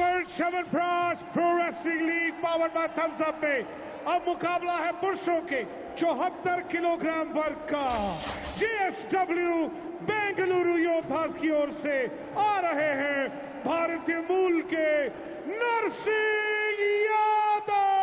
World chyawanprash pro wrestling league powered by Thums Up में अब मुकाबला है पुरुषों के 74 किलोग्राम वर्ग का। जीएसडब्ल्यू बेंगलुरु योद्धास की ओर से आ रहे हैं भारतीय मूल के Narsingh Yadav.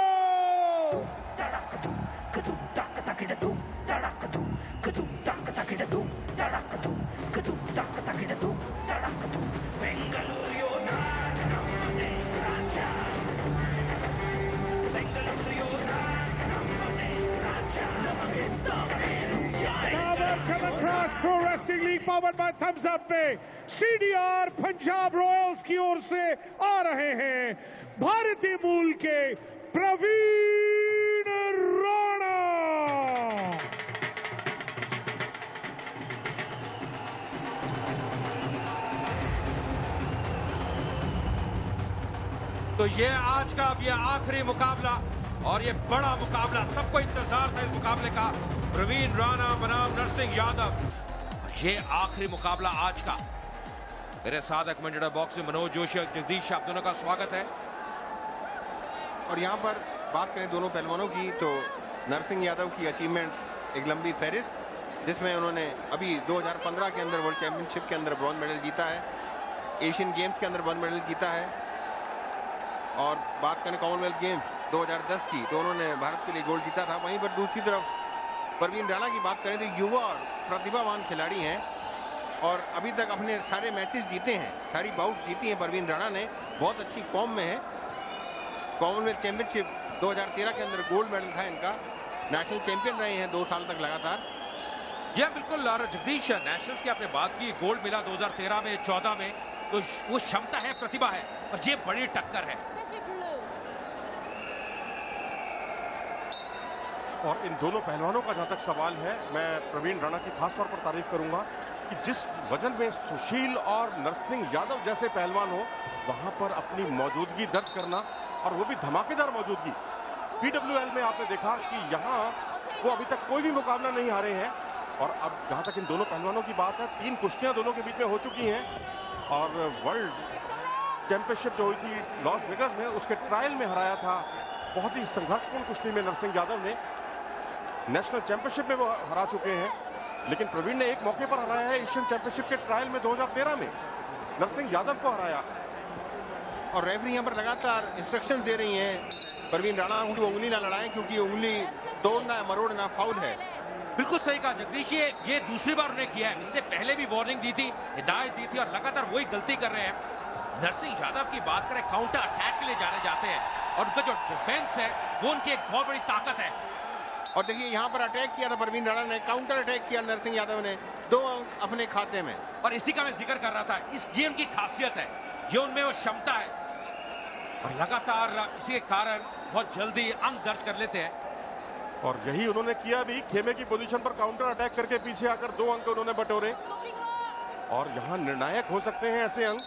Pro wrestling league powered by Thums Up में सीडीआर पंजाब रॉयल्स की ओर से आ रहे हैं भारतीय मूल के प्रवीण राणा। तो ये आज का अब ये आखिरी मुकाबला और ये बड़ा मुकाबला, सबको इंतजार था इस मुकाबले का। प्रवीण राणा बनाम नरसिंह यादव, ये आखिरी मुकाबला आज का। मेरे साथ एक मंडा बॉक्स में मनोज जोशी और जगदीश, आप दोनों का स्वागत है। और यहाँ पर बात करें दोनों पहलवानों की तो नरसिंह यादव की अचीवमेंट एक लंबी फहरिस्त, जिसमें उन्होंने अभी 2015 के अंदर वर्ल्ड चैंपियनशिप के अंदर ब्रॉन्ज मेडल जीता है, एशियन गेम्स के अंदर ब्रॉन्ज मेडल जीता है, और बात करें कॉमनवेल्थ गेम्स 2010 की तो उन्होंने भारत के लिए गोल्ड जीता था। वहीं पर दूसरी तरफ प्रवीण राणा की बात करें तो युवा और प्रतिभावान खिलाड़ी हैं और अभी तक अपने सारे मैचेस जीते हैं, सारी बाउट्स जीती हैं प्रवीण राणा ने, बहुत अच्छी फॉर्म में है। कॉमनवेल्थ चैंपियनशिप 2013 के अंदर गोल्ड मेडल था इनका, नेशनल चैंपियन रहे हैं 2 साल तक लगातार। जी बिल्कुल जगदीश, नेशनल्स की आपने बात की, गोल्ड मिला 2013 में, 14 में, तो वो क्षमता है, प्रतिभा है और ये बड़ी टक्कर है। और इन दोनों पहलवानों का जहां तक सवाल है, मैं प्रवीण राणा की खास तौर पर तारीफ करूंगा कि जिस वजन में सुशील और नरसिंह यादव जैसे पहलवान हो, वहां पर अपनी मौजूदगी दर्ज करना, और वो भी धमाकेदार मौजूदगी। पीडब्ल्यूएल में आपने देखा कि यहां वो अभी तक कोई भी मुकाबला नहीं हारे हैं, और अब जहां तक इन दोनों पहलवानों की बात है, 3 कुश्तियां दोनों के बीच में हो चुकी हैं, और वर्ल्ड चैंपियनशिप जो हुई थी लॉस वेगास में, उसके ट्रायल में हराया था। बहुत ही संघर्षपूर्ण कुश्ती में नरसिंह यादव ने, नेशनल चैंपियनशिप में वो हरा चुके हैं, लेकिन प्रवीण ने एक मौके पर हराया है एशियन चैंपियनशिप के ट्रायल में 2013 में नरसिंह यादव को हराया। और रेफरी यहाँ पर लगातार इंस्ट्रक्शंस दे रही हैं प्रवीण राणा की उंगली ना लड़ाएं, क्योंकि उंगली तोड़ना मरोड़ना फाउल है। बिल्कुल सही कहा जगदीश, ये दूसरी बार उन्हें किया है, इससे पहले भी वार्निंग दी थी, हिदायत दी थी, और लगातार वही गलती कर रहे हैं। नरसिंह यादव की बात करें, काउंटर अटैक के लिए जाने जाते हैं, और उनका जो डिफेंस है वो उनकी एक बहुत बड़ी ताकत है। और देखिए यहाँ पर अटैक किया था प्रवीण राणा ने, काउंटर अटैक किया नरसिंह यादव ने, 2 अंक अपने खाते में। और इसी का मैं जिक्र कर रहा था, इस गेम की खासियत है, ये उनमें वो क्षमता है, और लगातार इसी के कारण बहुत जल्दी अंक दर्ज कर लेते हैं। और यही उन्होंने किया भी, खेमे की पोजीशन पर काउंटर अटैक करके पीछे आकर 2 अंक उन्होंने बटोरे, और यहां निर्णायक हो सकते हैं ऐसे अंक,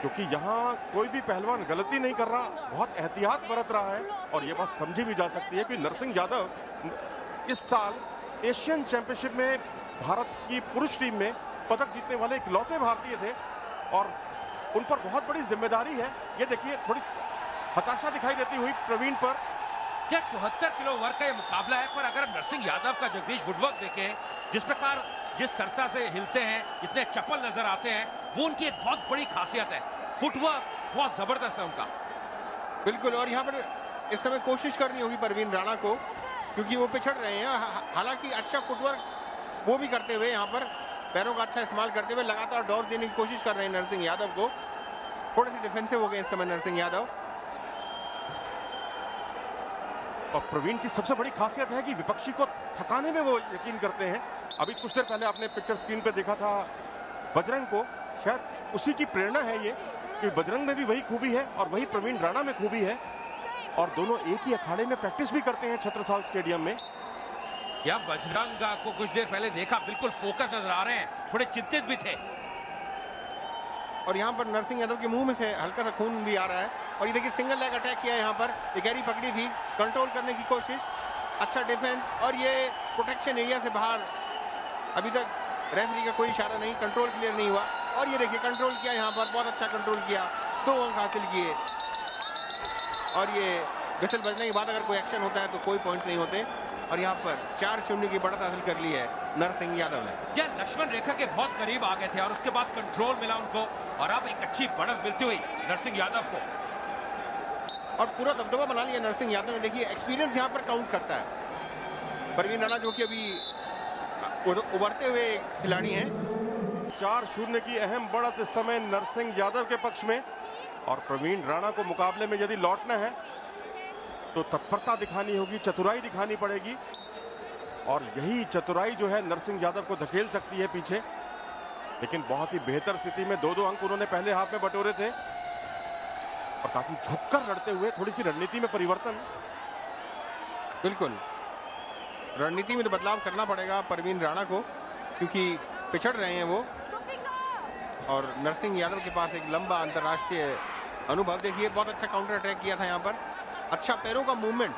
क्योंकि यहां कोई भी पहलवान गलती नहीं कर रहा, बहुत एहतियात बरत रहा है। और यह बात समझी भी जा सकती है कि नरसिंह यादव इस साल एशियन चैंपियनशिप में भारत की पुरुष टीम में पदक जीतने वाले इकलौते भारतीय थे, और उन पर बहुत बड़ी जिम्मेदारी है। ये देखिए, थोड़ी हताशा दिखाई देती हुई प्रवीण पर। यह 74 किलो वर्ग का ये मुकाबला है, पर अगर नरसिंह यादव का जगदीश फुटवर्क देखें, जिस प्रकार जिस तरह से हिलते हैं, इतने चपल नजर आते हैं, वो उनकी एक बहुत बड़ी खासियत है। फुटवर्क बहुत जबरदस्त है उनका। बिल्कुल, और यहाँ पर इस समय कोशिश करनी होगी प्रवीण राणा को, क्योंकि वो पिछड़ रहे हैं। हालांकि अच्छा फुटवर्क वो भी करते हुए, यहाँ पर पैरों का अच्छा इस्तेमाल करते हुए लगातार दौड़ देने की कोशिश कर रहे हैं नरसिंह यादव को। थोड़े से डिफेंसिव हो गए इस समय नरसिंह यादव। और प्रवीण की सबसे बड़ी खासियत है कि विपक्षी को थकाने में वो यकीन करते हैं। अभी कुछ देर पहले आपने पिक्चर स्क्रीन पे देखा था बजरंग को, शायद उसी की प्रेरणा है ये, कि बजरंग में भी वही खूबी है और वही प्रवीण राणा में खूबी है, और दोनों एक ही अखाड़े में प्रैक्टिस भी करते हैं छत्रसाल स्टेडियम में। या बजरंग को कुछ देर पहले देखा, बिल्कुल फोकस नजर आ रहे हैं, थोड़े चिंतित भी थे। और यहाँ पर नरसिंह यादव के मुंह में से हल्का सा खून भी आ रहा है। और ये देखिए सिंगल लेग अटैक किया यहाँ पर, एक गहरी पकड़ी थी, कंट्रोल करने की कोशिश, अच्छा डिफेंस, और ये प्रोटेक्शन एरिया से बाहर। अभी तक रेफरी का कोई इशारा नहीं, कंट्रोल क्लियर नहीं हुआ। और ये देखिए कंट्रोल किया यहाँ पर, बहुत अच्छा कंट्रोल किया, 2 अंक हासिल किए। और ये विसल बजने के बाद अगर कोई एक्शन होता है तो कोई पॉइंट नहीं होते। और यहाँ पर 4-0 की बढ़त हासिल कर ली है नरसिंह यादव ने। क्या लक्ष्मण रेखा के बहुत करीब आ गए थे और उसके बाद कंट्रोल मिला उनको और अब एक अच्छी बढ़त मिलती हुई नरसिंह यादव को। और पूरा दबदबा बना लिया नरसिंह यादव ने। देखिए एक्सपीरियंस यहाँ पर काउंट करता है। परवीन राणा जो कि अभी उभरते हुए खिलाड़ी हैं। 4-0 की अहम बढ़त इस समय नरसिंह यादव के पक्ष में। और प्रवीण राणा को मुकाबले में यदि लौटना है तो तत्परता दिखानी होगी, चतुराई दिखानी पड़ेगी। और यही चतुराई जो है नरसिंह यादव को धकेल सकती है पीछे। लेकिन बहुत ही बेहतर स्थिति में 2-2 अंक उन्होंने पहले हाफ में बटोरे थे और काफी झुककर लड़ते हुए थोड़ी सी रणनीति में परिवर्तन। बिल्कुल रणनीति में तो बदलाव करना पड़ेगा परवीन राणा को, क्योंकि पिछड़ रहे हैं वो। और नरसिंह यादव के पास एक लंबा अंतर्राष्ट्रीय अनुभव। देखिए बहुत अच्छा काउंटर अटैक किया था यहाँ पर, अच्छा पैरों का मूवमेंट।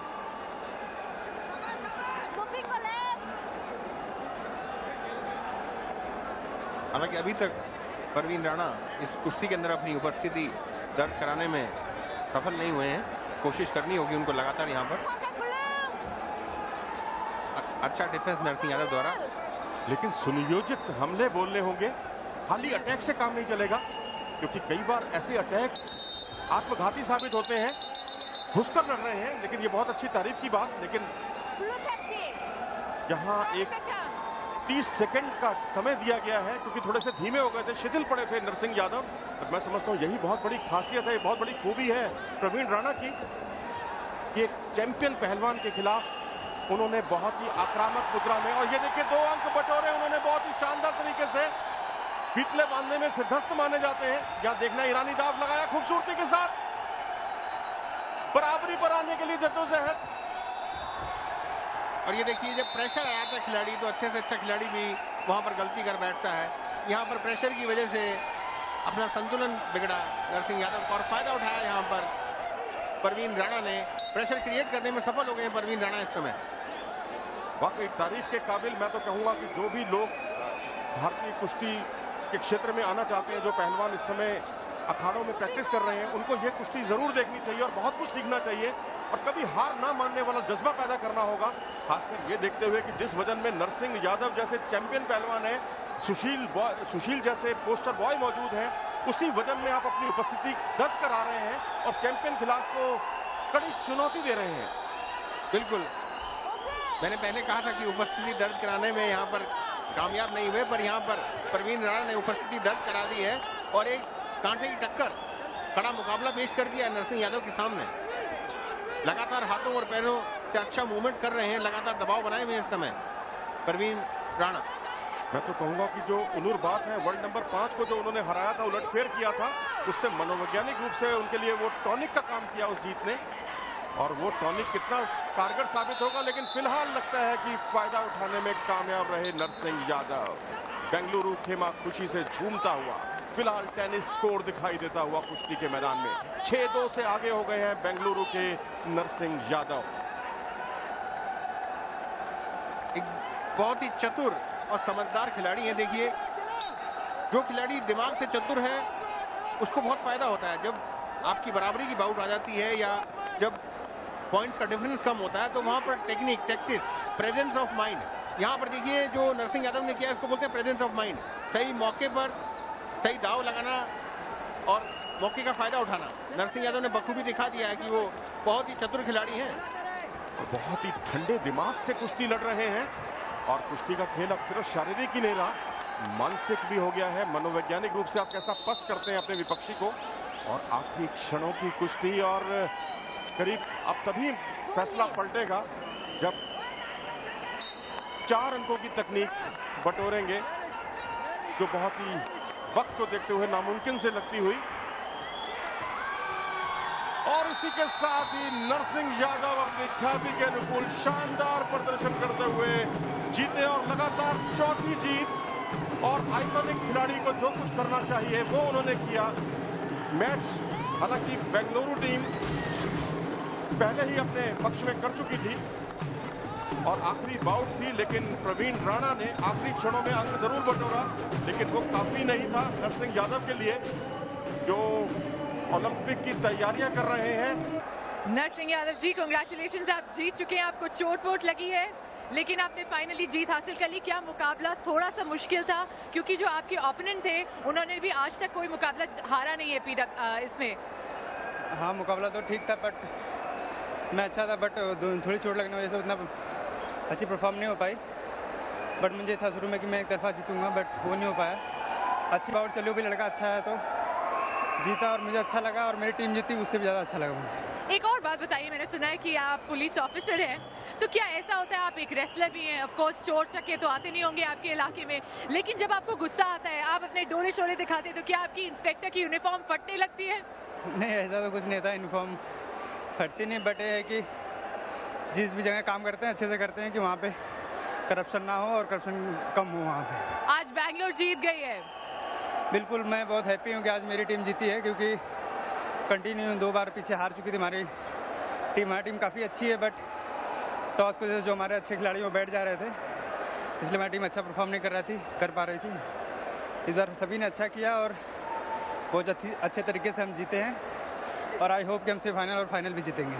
हालांकि अभी तक परवीन राणा इस कुश्ती के अंदर अपनी उपस्थिति दर्ज कराने में सफल नहीं हुए हैं। कोशिश करनी होगी उनको लगातार यहाँ पर। अच्छा डिफेंस नरसिंह यादव द्वारा। लेकिन सुनियोजित हमले बोलने होंगे, खाली अटैक से काम नहीं चलेगा, क्योंकि कई बार ऐसे अटैक आत्मघाती साबित होते हैं। घुसकर लड़ रहे हैं, लेकिन ये बहुत अच्छी तारीफ की बात। लेकिन यहाँ एक 30 सेकंड का समय दिया गया है, क्योंकि थोड़े से धीमे हो गए थे, शिथिल पड़े थे नरसिंह यादव। मैं समझता हूँ यही बहुत बड़ी खासियत है, बहुत बड़ी खूबी है प्रवीण राणा की। ये चैंपियन पहलवान के खिलाफ उन्होंने बहुत ही आक्रामक मुद्रा में, और ये देखिए 2 अंक बटोरे उन्होंने बहुत ही शानदार तरीके से। पिछले बांधने में सिद्धस्त माने जाते हैं। यहाँ देखना ईरानी दाव लगाया खूबसूरती के साथ, बराबरी पर आने के लिए जद्दोजहद। और ये देखिए जब प्रेशर आया था खिलाड़ी, तो अच्छे से अच्छा खिलाड़ी भी वहां पर गलती कर बैठता है। यहाँ पर प्रेशर की वजह से अपना संतुलन बिगड़ा नरसिंह यादव का, और फायदा उठाया यहाँ पर परवीन राणा ने। प्रेशर क्रिएट करने में सफल हो गए हैं परवीन राणा इस समय। वाकई तारीफ के काबिल। मैं तो कहूंगा कि जो भी लोग भारतीय कुश्ती के क्षेत्र में आना चाहते हैं, जो पहलवान इस समय अखाड़ों में प्रैक्टिस कर रहे हैं, उनको ये कुश्ती जरूर देखनी चाहिए और बहुत कुछ सीखना चाहिए। और कभी हार ना मानने वाला जज्बा पैदा करना होगा, खासकर ये देखते हुए कि जिस वजन में नरसिंह यादव जैसे चैंपियन पहलवान है, सुशील जैसे पोस्टर बॉय मौजूद हैं, उसी वजन में आप अपनी उपस्थिति दर्ज करा रहे हैं और चैंपियन खिलाफ को कड़ी चुनौती दे रहे हैं। बिल्कुल, मैंने पहले कहा था कि उपस्थिति दर्ज कराने में यहाँ पर कामयाब नहीं हुए, पर यहाँ पर परवीन राणा ने उपस्थिति दर्ज करा दी है और एक कांटे की टक्कर, कड़ा मुकाबला पेश कर दिया नरसिंह यादव के सामने। लगातार हाथों और पैरों से अच्छा मूवमेंट कर रहे हैं, लगातार दबाव बनाए हुए इस समय परवीन राणा। मैं तो कहूंगा कि जो उनूर बात है, वर्ल्ड नंबर 5 को जो उन्होंने हराया था, उलटफेर किया था, उससे मनोवैज्ञानिक रूप से उनके लिए वो टॉनिक का काम किया उस जीत ने। और वो टॉनिक कितना कारगर साबित होगा, लेकिन फिलहाल लगता है कि फायदा उठाने में कामयाब रहे नरसिंह यादव। बेंगलुरु खेमा खुशी से झूमता हुआ फिलहाल टेनिस स्कोर दिखाई देता हुआ कुश्ती के मैदान में 6-2 से आगे हो गए हैं बेंगलुरु के नरसिंह यादव। एक बहुत ही चतुर और समझदार खिलाड़ी है। देखिए, जो खिलाड़ी दिमाग से चतुर है उसको बहुत फायदा होता है। जब आपकी बराबरी की बाउट आ जाती है या जब पॉइंट्स का डिफरेंस कम होता है, तो वहां पर technique, tactics, presence of mind. यहां पर देखिए जो नरसिंह यादव ने किया, इसको बोलते हैं प्रेजेंस ऑफ माइंड। सही मौके पर सही दाव लगाना और मौके का फायदा उठाना। नरसिंह यादव ने बखूबी दिखा दिया है कि वो बहुत ही चतुर खिलाड़ी हैं और बहुत ही ठंडे दिमाग से कुश्ती लड़ रहे हैं। और कुश्ती का खेल अब सिर्फ शारीरिक ही नहीं रहा, मानसिक भी हो गया है। मनोवैज्ञानिक रूप से आप कैसा पस्त करते हैं अपने विपक्षी को। और आखिरी क्षणों की कुश्ती, और करीब अब तभी फैसला पलटेगा जब 4 अंकों की तकनीक बटोरेंगे, जो बहुत ही वक्त को देखते हुए नामुमकिन से लगती हुई। और इसी के साथ ही नरसिंह यादव अपनी ख्याति के अनुकूल शानदार प्रदर्शन करते हुए जीते और लगातार 4थी जीत। और आइकॉनिक खिलाड़ी को जो कुछ करना चाहिए वो उन्होंने किया। मैच हालांकि बेंगलुरु टीम पहले ही अपने पक्ष में कर चुकी थी और आखिरी बाउट थी, लेकिन प्रवीण राणा ने आखिरी क्षणों में अंक जरूर बटोरा, लेकिन वो काफी नहीं था नरसिंह यादव के लिए, जो ओलंपिक की तैयारियां कर रहे हैं। नरसिंह यादव जी, कांग्रेचुलेशंस, आप जीत चुके हैं। आपको चोट वोट लगी है लेकिन आपने फाइनली जीत हासिल कर ली। क्या मुकाबला थोड़ा सा मुश्किल था, क्योंकि जो आपके ओपोनेंट थे उन्होंने भी आज तक कोई मुकाबला हारा नहीं है इसमें? हाँ, मुकाबला तो ठीक था, बट मैं अच्छा था, बट थोड़ी चोट लगने की वजह से उतना अच्छी परफॉर्म नहीं हो पाई। बट मुझे था शुरू में कि मैं एक तरफा जीतूंगा, बट वो नहीं हो पाया। अच्छी बाउट चली, वो भी लड़का अच्छा है तो जीता और मुझे अच्छा लगा, और मेरी टीम जीती उससे भी ज़्यादा अच्छा लगा मुझे। एक और बात बताइए, मैंने सुना है कि आप पुलिस ऑफिसर हैं, तो क्या ऐसा होता है, आप एक रेसलर भी हैं, ऑफ कोर्स चोट चक्के तो आते नहीं होंगे आपके इलाके में, लेकिन जब आपको गुस्सा आता है, आप अपने डोले शोले दिखाते हैं, तो क्या आपकी इंस्पेक्टर की यूनिफॉर्म फटने लगती है? नहीं, ऐसा तो कुछ नहीं था, यूनिफॉर्म फटती नहीं, बट ये है कि जिस भी जगह काम करते हैं अच्छे से करते हैं कि वहाँ पे करप्शन ना हो और करप्शन कम हो वहाँ पे। आज बैंगलोर जीत गई है। बिल्कुल, मैं बहुत हैप्पी हूँ कि आज मेरी टीम जीती है, क्योंकि कंटिन्यू 2 बार पीछे हार चुकी थी हमारी टीम काफ़ी अच्छी है, बट टॉस की वजह से जो हमारे अच्छे खिलाड़ी वो बैठ जा रहे थे, इसलिए हमारी टीम अच्छा परफॉर्म नहीं कर पा रही थी। इस बार सभी ने अच्छा किया और बहुत अच्छे तरीके से हम जीते हैं, और आई होप कि हम सेमीफाइनल और फाइनल भी जीतेंगे।